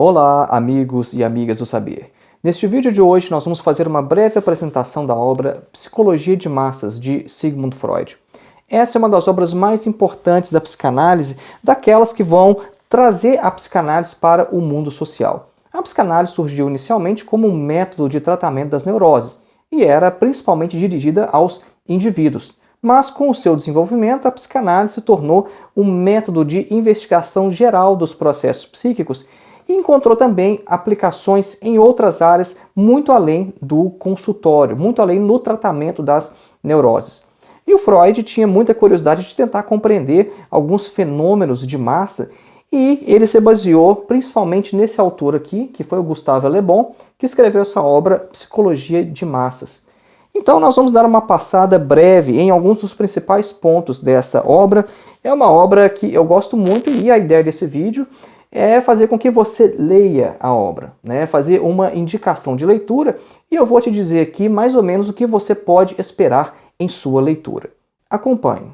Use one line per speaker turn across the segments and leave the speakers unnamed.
Olá, amigos e amigas do Saber. Neste vídeo de hoje, nós vamos fazer uma breve apresentação da obra Psicologia de Massas, de Sigmund Freud. Essa é uma das obras mais importantes da psicanálise, daquelas que vão trazer a psicanálise para o mundo social. A psicanálise surgiu inicialmente como um método de tratamento das neuroses e era principalmente dirigida aos indivíduos. Mas com o seu desenvolvimento, a psicanálise se tornou um método de investigação geral dos processos psíquicos e encontrou também aplicações em outras áreas muito além do consultório, muito além no tratamento das neuroses. E o Freud tinha muita curiosidade de tentar compreender alguns fenômenos de massa e ele se baseou principalmente nesse autor aqui, que foi o Gustave Le Bon, que escreveu essa obra Psicologia de Massas. Então nós vamos dar uma passada breve em alguns dos principais pontos dessa obra. É uma obra que eu gosto muito e a ideia desse vídeo é fazer com que você leia a obra, né? Fazer uma indicação de leitura e eu vou te dizer aqui mais ou menos o que você pode esperar em sua leitura. Acompanhe.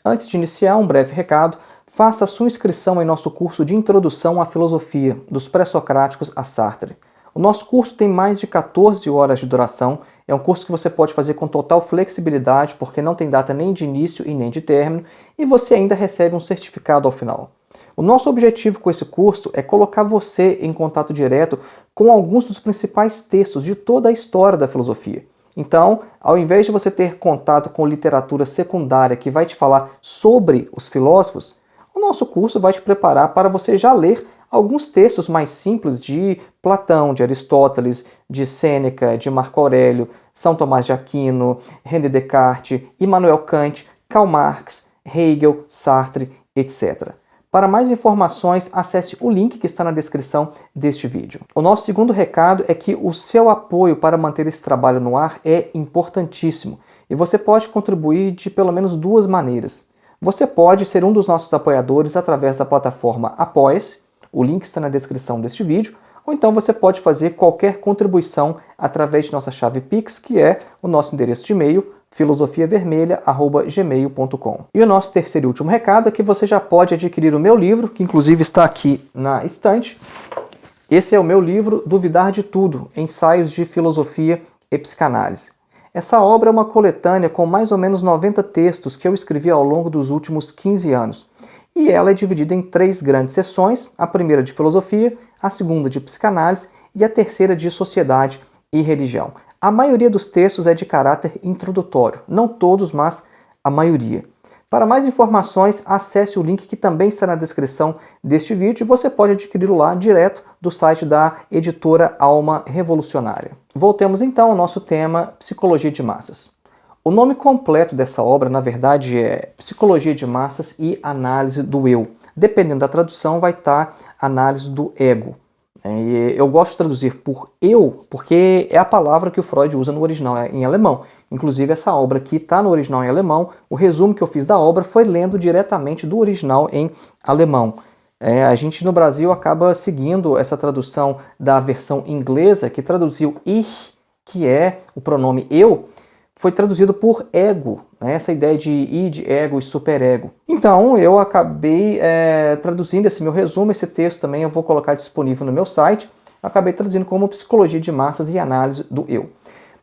Antes de iniciar, um breve recado. Faça sua inscrição em nosso curso de Introdução à Filosofia, dos Pré-Socráticos a Sartre. O nosso curso tem mais de 14 horas de duração, é um curso que você pode fazer com total flexibilidade, porque não tem data nem de início e nem de término, e você ainda recebe um certificado ao final. O nosso objetivo com esse curso é colocar você em contato direto com alguns dos principais textos de toda a história da filosofia. Então, ao invés de você ter contato com literatura secundária que vai te falar sobre os filósofos, o nosso curso vai te preparar para você já ler alguns textos mais simples de Platão, de Aristóteles, de Sêneca, de Marco Aurélio, São Tomás de Aquino, René Descartes, Immanuel Kant, Karl Marx, Hegel, Sartre, etc. Para mais informações, acesse o link que está na descrição deste vídeo. O nosso segundo recado é que o seu apoio para manter esse trabalho no ar é importantíssimo e você pode contribuir de pelo menos duas maneiras. Você pode ser um dos nossos apoiadores através da plataforma Apoia-se, o link está na descrição deste vídeo, ou então você pode fazer qualquer contribuição através de nossa chave Pix, que é o nosso endereço de e-mail, filosofiavermelha@gmail.com. E o nosso terceiro e último recado é que você já pode adquirir o meu livro, que inclusive está aqui na estante. Esse é o meu livro Duvidar de Tudo, Ensaios de Filosofia e Psicanálise. Essa obra é uma coletânea com mais ou menos 90 textos que eu escrevi ao longo dos últimos 15 anos. E ela é dividida em 3 grandes seções, a primeira de filosofia, a segunda de psicanálise e a terceira de sociedade e religião. A maioria dos textos é de caráter introdutório, não todos, mas a maioria. Para mais informações, acesse o link que também está na descrição deste vídeo e você pode adquiri-lo lá direto do site da editora Alma Revolucionária. Voltemos então ao nosso tema Psicologia de Massas. O nome completo dessa obra, na verdade, é Psicologia de Massas e Análise do Eu. Dependendo da tradução, vai estar Análise do Ego. Eu gosto de traduzir por eu, porque é a palavra que o Freud usa no original em alemão. Inclusive, essa obra aqui está no original em alemão. O resumo que eu fiz da obra foi lendo diretamente do original em alemão. A gente no Brasil acaba seguindo essa tradução da versão inglesa, que traduziu ich, que é o pronome eu, foi traduzido por ego, né? Essa ideia de id, ego e superego. Então eu acabei traduzindo esse meu resumo, esse texto também eu vou colocar disponível no meu site, eu acabei traduzindo como Psicologia de Massas e Análise do Eu.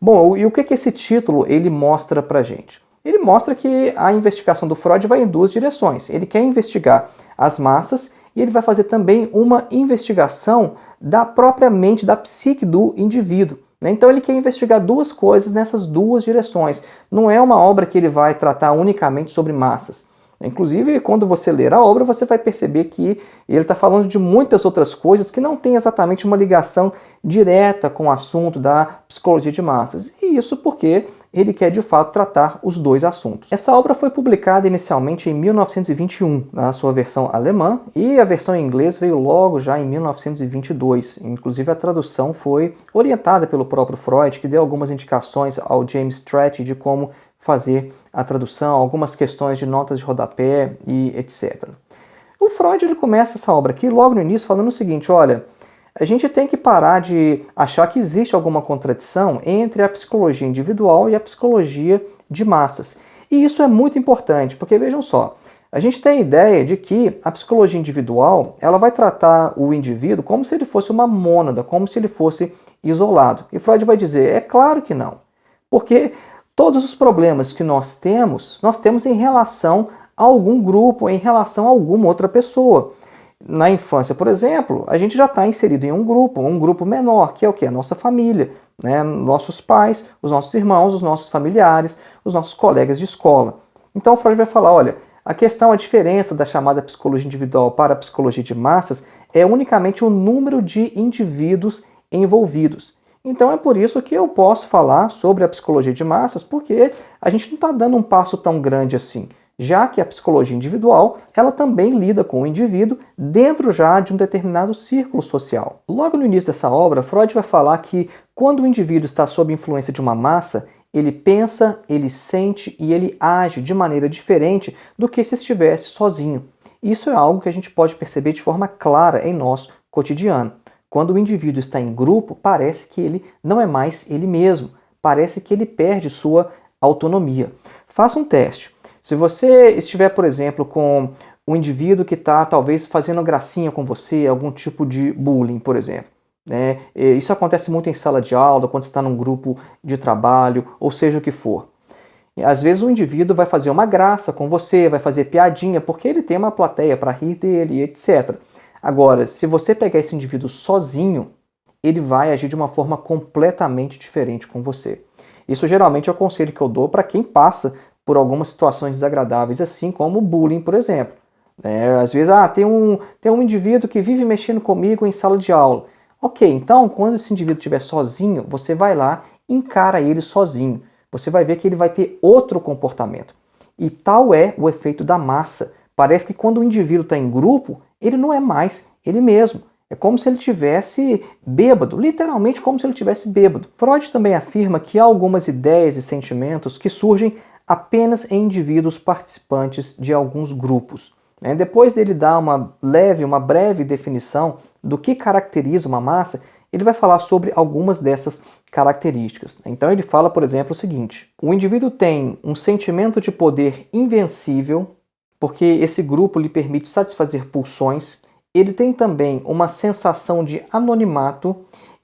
Bom, e o que esse título ele mostra pra gente? Ele mostra que a investigação do Freud vai em duas direções. Ele quer investigar as massas e ele vai fazer também uma investigação da própria mente, da psique do indivíduo. Então ele quer investigar duas coisas nessas duas direções. Não é uma obra que ele vai tratar unicamente sobre massas. Inclusive, quando você ler a obra, você vai perceber que ele está falando de muitas outras coisas que não têm exatamente uma ligação direta com o assunto da psicologia de massas. E isso porque ele quer, de fato, tratar os dois assuntos. Essa obra foi publicada inicialmente em 1921, na sua versão alemã, e a versão em inglês veio logo já em 1922. Inclusive, a tradução foi orientada pelo próprio Freud, que deu algumas indicações ao James Stratton de como fazer a tradução, algumas questões de notas de rodapé e etc. O Freud ele começa essa obra aqui logo no início falando o seguinte, olha, a gente tem que parar de achar que existe alguma contradição entre a psicologia individual e a psicologia de massas. E isso é muito importante, porque vejam só, a gente tem a ideia de que a psicologia individual ela vai tratar o indivíduo como se ele fosse uma mônada, como se ele fosse isolado. E Freud vai dizer, é claro que não. Porque todos os problemas que nós temos em relação a algum grupo, em relação a alguma outra pessoa. Na infância, por exemplo, a gente já está inserido em um grupo menor, que é o quê? A nossa família, né? Nossos pais, os nossos irmãos, os nossos familiares, os nossos colegas de escola. Então Freud vai falar, olha, a diferença da chamada psicologia individual para a psicologia de massas é unicamente o número de indivíduos envolvidos. Então é por isso que eu posso falar sobre a psicologia de massas, porque a gente não está dando um passo tão grande assim, já que a psicologia individual ela também lida com o indivíduo dentro já de um determinado círculo social. Logo no início dessa obra, Freud vai falar que quando o indivíduo está sob influência de uma massa, ele pensa, ele sente e ele age de maneira diferente do que se estivesse sozinho. Isso é algo que a gente pode perceber de forma clara em nosso cotidiano. Quando o indivíduo está em grupo, parece que ele não é mais ele mesmo, parece que ele perde sua autonomia. Faça um teste. Se você estiver, por exemplo, com um indivíduo que está talvez fazendo gracinha com você, algum tipo de bullying, por exemplo, né? Isso acontece muito em sala de aula, quando você está num grupo de trabalho, ou seja o que for. Às vezes o indivíduo vai fazer uma graça com você, vai fazer piadinha, porque ele tem uma plateia para rir dele, etc. Agora, se você pegar esse indivíduo sozinho, ele vai agir de uma forma completamente diferente com você. Isso geralmente é o conselho que eu dou para quem passa por algumas situações desagradáveis, assim como o bullying, por exemplo. Às vezes, tem um indivíduo que vive mexendo comigo em sala de aula. Ok, então, quando esse indivíduo estiver sozinho, você vai lá e encara ele sozinho. Você vai ver que ele vai ter outro comportamento. E tal é o efeito da massa. Parece que quando o indivíduo está em grupo, ele não é mais ele mesmo. É como se ele tivesse bêbado, literalmente como se ele tivesse bêbado. Freud também afirma que há algumas ideias e sentimentos que surgem apenas em indivíduos participantes de alguns grupos. Depois dele dar uma breve definição do que caracteriza uma massa, ele vai falar sobre algumas dessas características. Então ele fala, por exemplo, o seguinte: o indivíduo tem um sentimento de poder invencível, porque esse grupo lhe permite satisfazer pulsões. Ele tem também uma sensação de anonimato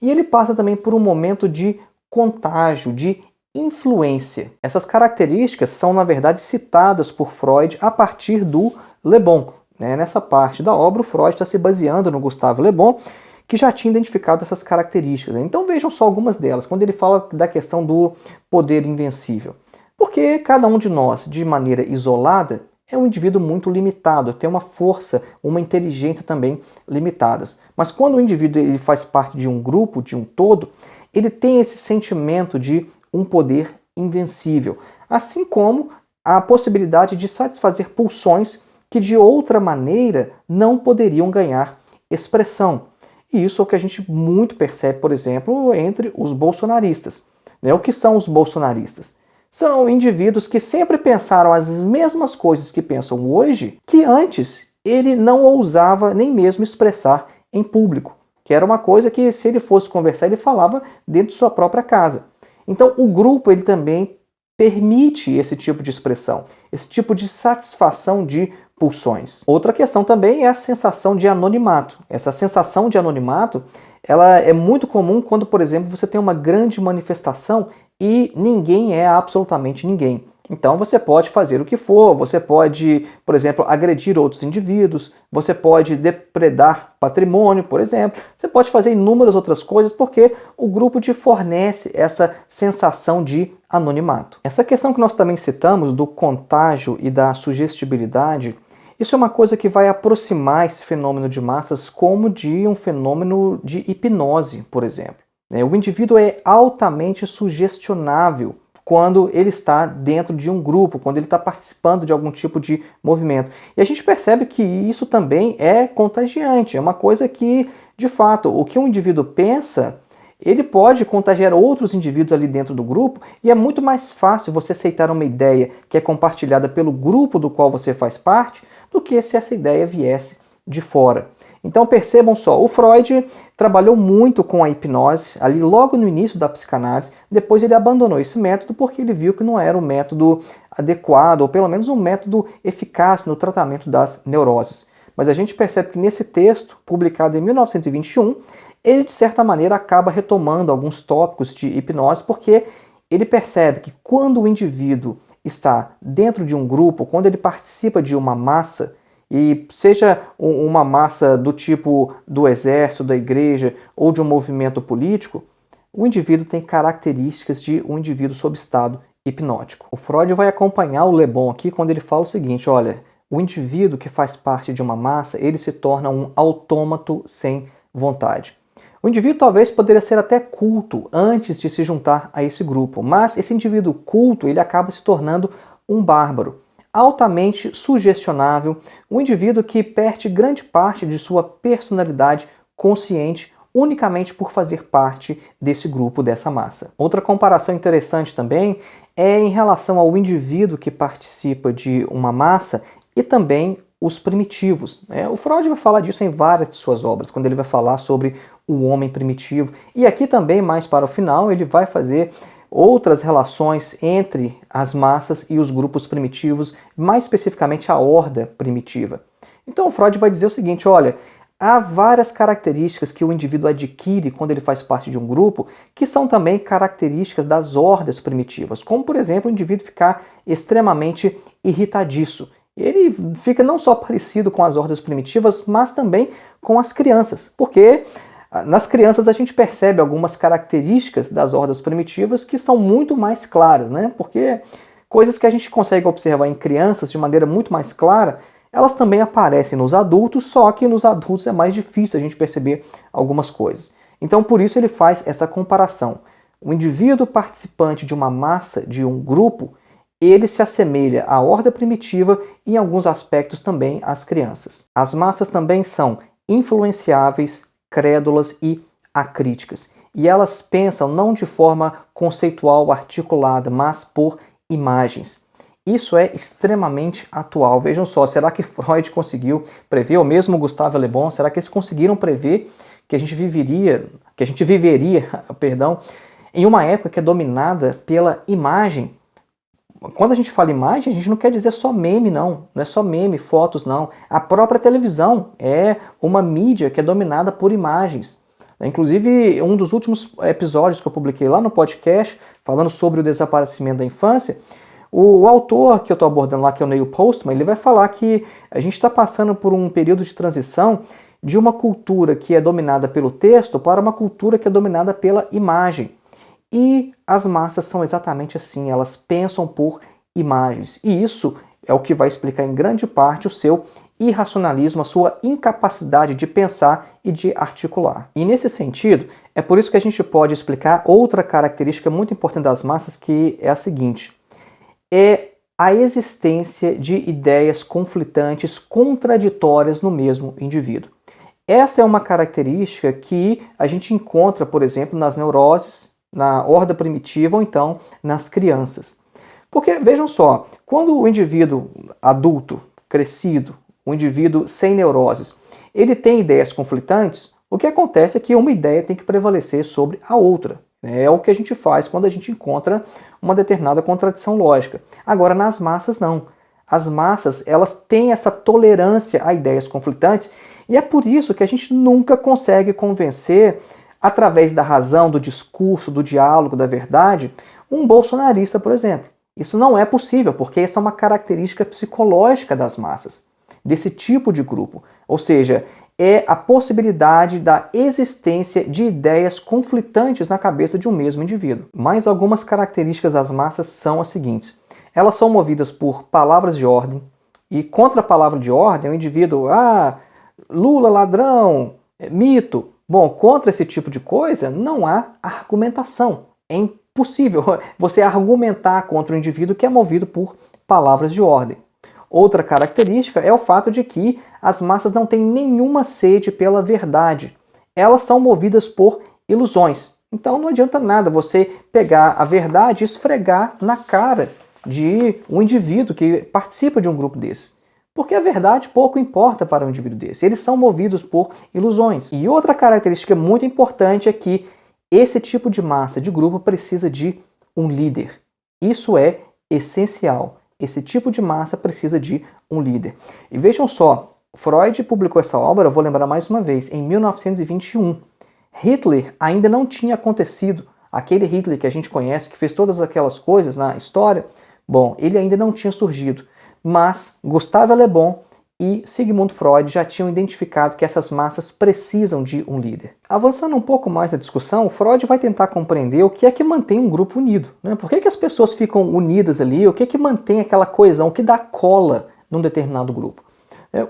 e ele passa também por um momento de contágio, de influência. Essas características são, na verdade, citadas por Freud a partir do Le Bon. Nessa parte da obra, o Freud está se baseando no Gustave Le Bon, que já tinha identificado essas características. Então vejam só algumas delas, quando ele fala da questão do poder invencível. Porque cada um de nós, de maneira isolada, é um indivíduo muito limitado, tem uma força, uma inteligência também limitadas. Mas quando o indivíduo ele faz parte de um grupo, de um todo, ele tem esse sentimento de um poder invencível, assim como a possibilidade de satisfazer pulsões que de outra maneira não poderiam ganhar expressão. E isso é o que a gente muito percebe, por exemplo, entre os bolsonaristas. O que são os bolsonaristas? São indivíduos que sempre pensaram as mesmas coisas que pensam hoje, que antes ele não ousava nem mesmo expressar em público, que era uma coisa que, se ele fosse conversar, ele falava dentro de sua própria casa. Então o grupo ele também permite esse tipo de expressão, esse tipo de satisfação de pulsões. Outra questão também é a sensação de anonimato. Essa sensação de anonimato ela é muito comum quando, por exemplo, você tem uma grande manifestação e ninguém é absolutamente ninguém. Então você pode fazer o que for, você pode, por exemplo, agredir outros indivíduos, você pode depredar patrimônio, por exemplo, você pode fazer inúmeras outras coisas porque o grupo te fornece essa sensação de anonimato. Essa questão que nós também citamos do contágio e da sugestibilidade, isso é uma coisa que vai aproximar esse fenômeno de massas como de um fenômeno de hipnose, por exemplo. O indivíduo é altamente sugestionável quando ele está dentro de um grupo, quando ele está participando de algum tipo de movimento. E a gente percebe que isso também é contagiante, é uma coisa que, de fato, o que um indivíduo pensa, ele pode contagiar outros indivíduos ali dentro do grupo, e é muito mais fácil você aceitar uma ideia que é compartilhada pelo grupo do qual você faz parte, do que se essa ideia viesse de fora. Então percebam só, o Freud trabalhou muito com a hipnose, ali logo no início da psicanálise, depois ele abandonou esse método porque ele viu que não era um método adequado, ou pelo menos um método eficaz no tratamento das neuroses. Mas a gente percebe que nesse texto, publicado em 1921, ele de certa maneira acaba retomando alguns tópicos de hipnose, porque ele percebe que quando o indivíduo está dentro de um grupo, quando ele participa de uma massa, e seja uma massa do tipo do exército, da igreja ou de um movimento político, o indivíduo tem características de um indivíduo sob estado hipnótico. O Freud vai acompanhar o Le Bon aqui quando ele fala o seguinte, olha, o indivíduo que faz parte de uma massa, ele se torna um autômato sem vontade. O indivíduo talvez poderia ser até culto antes de se juntar a esse grupo, mas esse indivíduo culto, ele acaba se tornando um bárbaro, altamente sugestionável, um indivíduo que perde grande parte de sua personalidade consciente unicamente por fazer parte desse grupo, dessa massa. Outra comparação interessante também é em relação ao indivíduo que participa de uma massa e também os primitivos. O Freud vai falar disso em várias de suas obras, quando ele vai falar sobre o homem primitivo. E aqui também, mais para o final, ele vai fazer outras relações entre as massas e os grupos primitivos, mais especificamente a horda primitiva. Então Freud vai dizer o seguinte, olha, há várias características que o indivíduo adquire quando ele faz parte de um grupo, que são também características das hordas primitivas, como por exemplo o indivíduo ficar extremamente irritadiço. Ele fica não só parecido com as hordas primitivas, mas também com as crianças, porque nas crianças a gente percebe algumas características das hordas primitivas que são muito mais claras, né? Porque coisas que a gente consegue observar em crianças de maneira muito mais clara, elas também aparecem nos adultos, só que nos adultos é mais difícil a gente perceber algumas coisas. Então por isso ele faz essa comparação. O indivíduo participante de uma massa, de um grupo, ele se assemelha à horda primitiva e em alguns aspectos também às crianças. As massas também são influenciáveis, crédulas e acríticas. E elas pensam não de forma conceitual, articulada, mas por imagens. Isso é extremamente atual. Vejam só, será que Freud conseguiu prever, ou mesmo Gustave Le Bon, será que eles conseguiram prever que a gente viveria, em uma época que é dominada pela imagem? Quando a gente fala imagem, a gente não quer dizer só meme, não é só meme, fotos, não. A própria televisão é uma mídia que é dominada por imagens. Inclusive, um dos últimos episódios que eu publiquei lá no podcast, falando sobre o desaparecimento da infância, o autor que eu estou abordando lá, que é o Neil Postman, ele vai falar que a gente está passando por um período de transição de uma cultura que é dominada pelo texto para uma cultura que é dominada pela imagem. E as massas são exatamente assim, elas pensam por imagens. E isso é o que vai explicar em grande parte o seu irracionalismo, a sua incapacidade de pensar e de articular. E nesse sentido, é por isso que a gente pode explicar outra característica muito importante das massas, que é a seguinte: é a existência de ideias conflitantes, contraditórias no mesmo indivíduo. Essa é uma característica que a gente encontra, por exemplo, nas neuroses, na horda primitiva ou então nas crianças. Porque, vejam só, quando o indivíduo adulto, crescido, o indivíduo sem neuroses, ele tem ideias conflitantes, o que acontece é que uma ideia tem que prevalecer sobre a outra. É o que a gente faz quando a gente encontra uma determinada contradição lógica. Agora, nas massas, não. As massas, elas têm essa tolerância a ideias conflitantes e é por isso que a gente nunca consegue convencer, através da razão, do discurso, do diálogo, da verdade, um bolsonarista, por exemplo. Isso não é possível, porque essa é uma característica psicológica das massas, desse tipo de grupo. Ou seja, é a possibilidade da existência de ideias conflitantes na cabeça de um mesmo indivíduo. Mas algumas características das massas são as seguintes. Elas são movidas por palavras de ordem, e contra a palavra de ordem, o indivíduo, Lula ladrão, mito. Bom, contra esse tipo de coisa não há argumentação. É impossível você argumentar contra um indivíduo que é movido por palavras de ordem. Outra característica é o fato de que as massas não têm nenhuma sede pela verdade. Elas são movidas por ilusões. Então não adianta nada você pegar a verdade e esfregar na cara de um indivíduo que participa de um grupo desse. Porque a verdade pouco importa para um indivíduo desse. Eles são movidos por ilusões. E outra característica muito importante é que esse tipo de massa, de grupo, precisa de um líder. Isso é essencial. Esse tipo de massa precisa de um líder. E vejam só, Freud publicou essa obra, eu vou lembrar mais uma vez, em 1921. Hitler ainda não tinha acontecido. Aquele Hitler que a gente conhece, que fez todas aquelas coisas na história, bom, ele ainda não tinha surgido. Mas Gustave Le Bon e Sigmund Freud já tinham identificado que essas massas precisam de um líder. Avançando um pouco mais na discussão, Freud vai tentar compreender o que é que mantém um grupo unido, né? Por que as pessoas ficam unidas ali? O que é que mantém aquela coesão, o que dá cola num determinado grupo?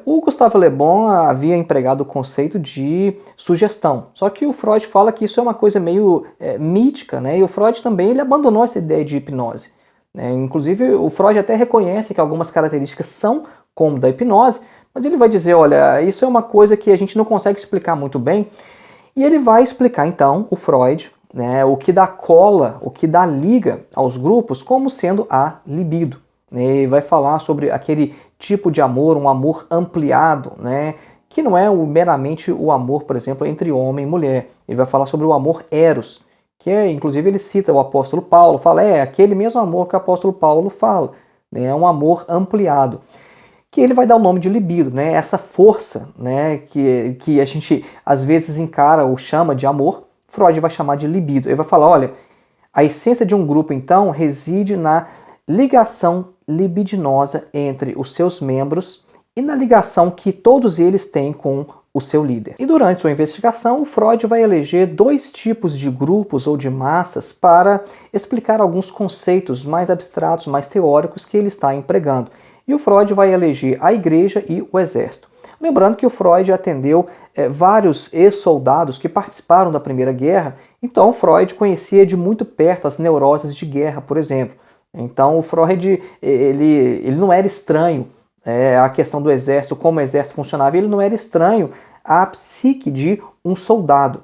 O Gustave Le Bon havia empregado o conceito de sugestão, só que o Freud fala que isso é uma coisa meio mítica, né? E o Freud também ele abandonou essa ideia de hipnose. Inclusive, o Freud até reconhece que algumas características são como da hipnose, mas ele vai dizer, olha, isso é uma coisa que a gente não consegue explicar muito bem, e ele vai explicar então, o Freud, né, o que dá cola, o que dá liga aos grupos como sendo a libido. Ele vai falar sobre aquele tipo de amor, um amor ampliado, né, que não é meramente o amor, por exemplo, entre homem e mulher. Ele vai falar sobre o amor eros, que inclusive ele cita o apóstolo Paulo, fala, aquele mesmo amor que o apóstolo Paulo fala, né, é um amor ampliado, que ele vai dar o nome de libido, né, essa força, né, que a gente às vezes encara ou chama de amor, Freud vai chamar de libido. Ele vai falar, olha, a essência de um grupo então reside na ligação libidinosa entre os seus membros e na ligação que todos eles têm com o seu líder. E durante sua investigação, o Freud vai eleger dois tipos de grupos ou de massas para explicar alguns conceitos mais abstratos, mais teóricos que ele está empregando. E o Freud vai eleger a igreja e o exército. Lembrando que o Freud atendeu vários ex-soldados que participaram da Primeira Guerra, então o Freud conhecia de muito perto as neuroses de guerra, por exemplo. Então o Freud ele não era estranho a questão do exército, como o exército funcionava, ele não era estranho à psique de um soldado.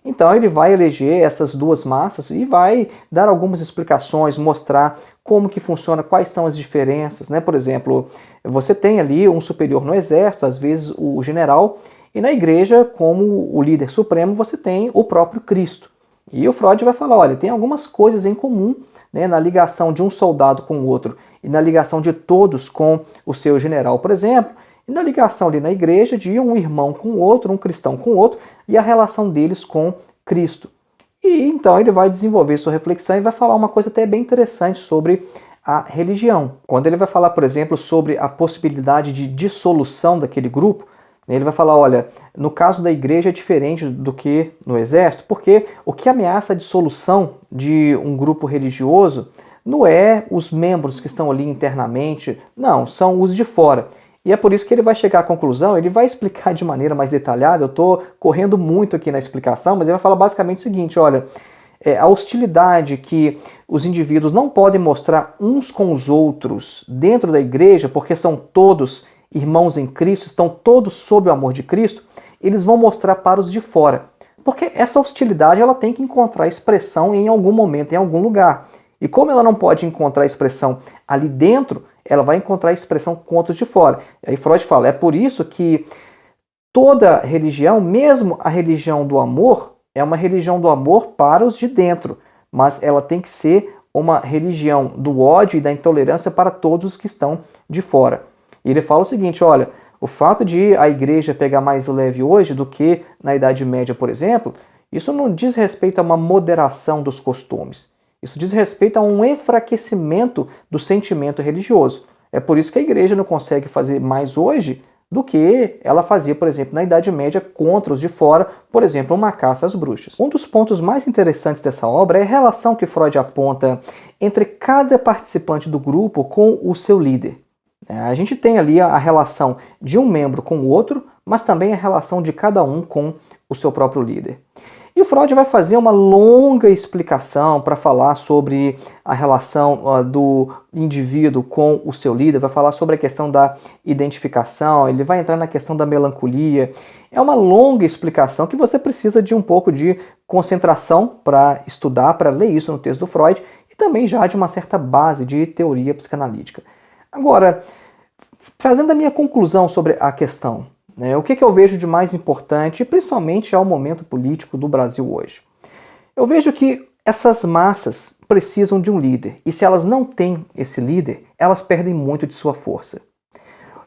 Então ele vai eleger essas duas massas e vai dar algumas explicações, mostrar como que funciona, quais são as diferenças, né? Por exemplo, você tem ali um superior no exército, às vezes o general, e na igreja, como o líder supremo, você tem o próprio Cristo. E o Freud vai falar, olha, tem algumas coisas em comum, né, na ligação de um soldado com o outro e na ligação de todos com o seu general, por exemplo, e na ligação ali na igreja de um irmão com o outro, um cristão com o outro, e a relação deles com Cristo. E então ele vai desenvolver sua reflexão e vai falar uma coisa até bem interessante sobre a religião. Quando ele vai falar, por exemplo, sobre a possibilidade de dissolução daquele grupo, ele vai falar, olha, no caso da igreja é diferente do que no exército, porque o que ameaça a dissolução de um grupo religioso não é os membros que estão ali internamente, não, são os de fora. E é por isso que ele vai chegar à conclusão, ele vai explicar de maneira mais detalhada, eu estou correndo muito aqui na explicação, mas ele vai falar basicamente o seguinte, olha, a hostilidade que os indivíduos não podem mostrar uns com os outros dentro da igreja, porque são todos irmãos em Cristo, estão todos sob o amor de Cristo, eles vão mostrar para os de fora. Porque essa hostilidade ela tem que encontrar expressão em algum momento, em algum lugar. E como ela não pode encontrar expressão ali dentro, ela vai encontrar expressão contra os de fora. E aí Freud fala, é por isso que toda religião, mesmo a religião do amor, é uma religião do amor para os de dentro, mas ela tem que ser uma religião do ódio e da intolerância para todos os que estão de fora. E ele fala o seguinte, olha, o fato de a igreja pegar mais leve hoje do que na Idade Média, por exemplo, isso não diz respeito a uma moderação dos costumes. Isso diz respeito a um enfraquecimento do sentimento religioso. É por isso que a igreja não consegue fazer mais hoje do que ela fazia, por exemplo, na Idade Média contra os de fora, por exemplo, uma caça às bruxas. Um dos pontos mais interessantes dessa obra é a relação que Freud aponta entre cada participante do grupo com o seu líder. A gente tem ali a relação de um membro com o outro, mas também a relação de cada um com o seu próprio líder. E o Freud vai fazer uma longa explicação para falar sobre a relação do indivíduo com o seu líder, vai falar sobre a questão da identificação, ele vai entrar na questão da melancolia. É uma longa explicação que você precisa de um pouco de concentração para estudar, para ler isso no texto do Freud, e também já de uma certa base de teoria psicanalítica. Agora, Fazendo a minha conclusão sobre a questão, né, o que eu vejo de mais importante, principalmente ao momento político do Brasil hoje? Eu vejo que essas massas precisam de um líder, e se elas não têm esse líder, elas perdem muito de sua força.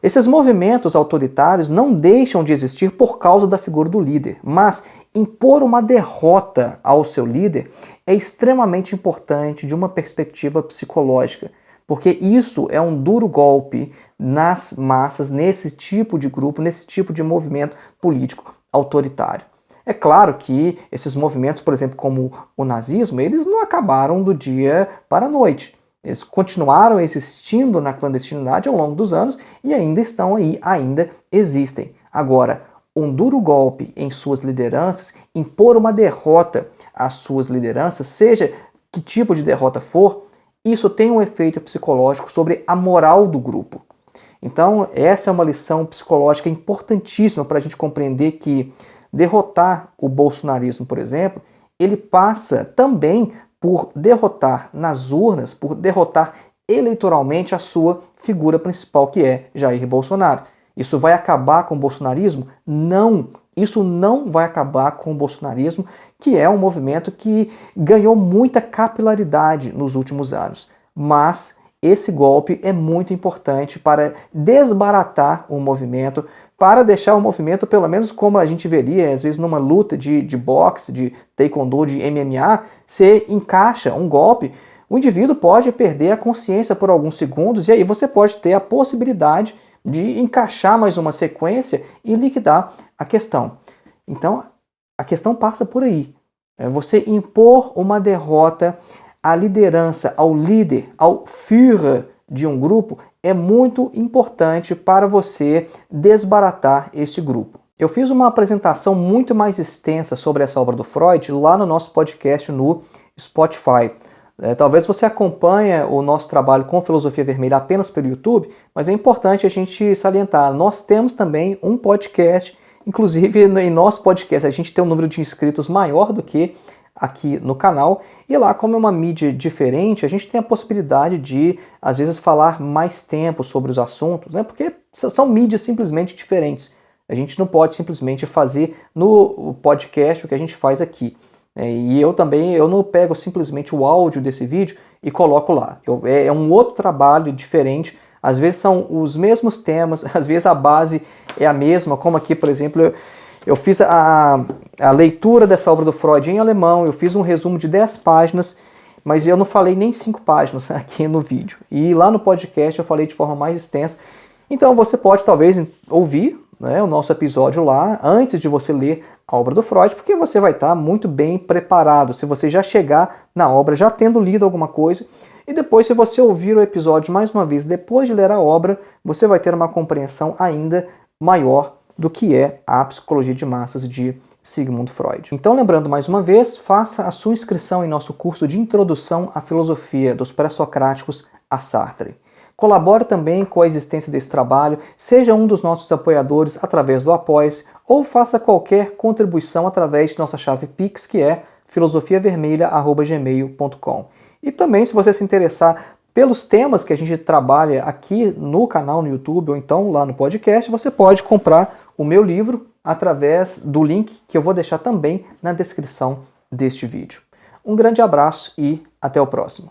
Esses movimentos autoritários não deixam de existir por causa da figura do líder, mas impor uma derrota ao seu líder é extremamente importante de uma perspectiva psicológica, porque isso é um duro golpe nas massas, nesse tipo de grupo, nesse tipo de movimento político autoritário. É claro que esses movimentos, por exemplo, como o nazismo, eles não acabaram do dia para a noite. Eles continuaram existindo na clandestinidade ao longo dos anos e ainda estão aí, ainda existem. Agora, um duro golpe em suas lideranças, impor uma derrota às suas lideranças, seja que tipo de derrota for, isso tem um efeito psicológico sobre a moral do grupo. Então, essa é uma lição psicológica importantíssima para a gente compreender que derrotar o bolsonarismo, por exemplo, ele passa também por derrotar nas urnas, por derrotar eleitoralmente a sua figura principal, que é Jair Bolsonaro. Isso vai acabar com o bolsonarismo? Não! Isso não vai acabar com o bolsonarismo, que é um movimento que ganhou muita capilaridade nos últimos anos. Mas esse golpe é muito importante para desbaratar o movimento, para deixar o movimento, pelo menos como a gente veria, às vezes numa luta de boxe, de taekwondo, de MMA, você encaixa um golpe, o indivíduo pode perder a consciência por alguns segundos e aí você pode ter a possibilidade de encaixar mais uma sequência e liquidar a questão. Então, a questão passa por aí. É você impor uma derrota à liderança, ao líder, ao Führer de um grupo, é muito importante para você desbaratar este grupo. Eu fiz uma apresentação muito mais extensa sobre essa obra do Freud lá no nosso podcast no Spotify. Talvez você acompanhe o nosso trabalho com Filosofia Vermelha apenas pelo YouTube, mas é importante a gente salientar, nós temos também um podcast, inclusive em nosso podcast a gente tem um número de inscritos maior do que aqui no canal, e lá, como é uma mídia diferente, a gente tem a possibilidade de, às vezes, falar mais tempo sobre os assuntos, né? Porque são mídias simplesmente diferentes. A gente não pode simplesmente fazer no podcast o que a gente faz aqui. E eu também, eu não pego simplesmente o áudio desse vídeo e coloco lá. É um outro trabalho diferente. Às vezes são os mesmos temas, às vezes a base é a mesma, como aqui, por exemplo, eu fiz a leitura dessa obra do Freud em alemão, eu fiz um resumo de 10 páginas, mas eu não falei nem 5 páginas aqui no vídeo. E lá no podcast eu falei de forma mais extensa. Então você pode talvez ouvir, né, o nosso episódio lá antes de você ler a obra do Freud, porque você vai estar muito bem preparado, se você já chegar na obra já tendo lido alguma coisa. E depois, se você ouvir o episódio mais uma vez depois de ler a obra, você vai ter uma compreensão ainda maior do que é a psicologia de massas de Sigmund Freud. Então, lembrando mais uma vez, faça a sua inscrição em nosso curso de Introdução à Filosofia dos Pré-Socráticos a Sartre. Colabore também com a existência desse trabalho, seja um dos nossos apoiadores através do Apoia-se ou faça qualquer contribuição através de nossa chave Pix, que é filosofiavermelha@gmail.com. E também, se você se interessar pelos temas que a gente trabalha aqui no canal no YouTube ou então lá no podcast, você pode comprar o meu livro através do link que eu vou deixar também na descrição deste vídeo. Um grande abraço e até o próximo.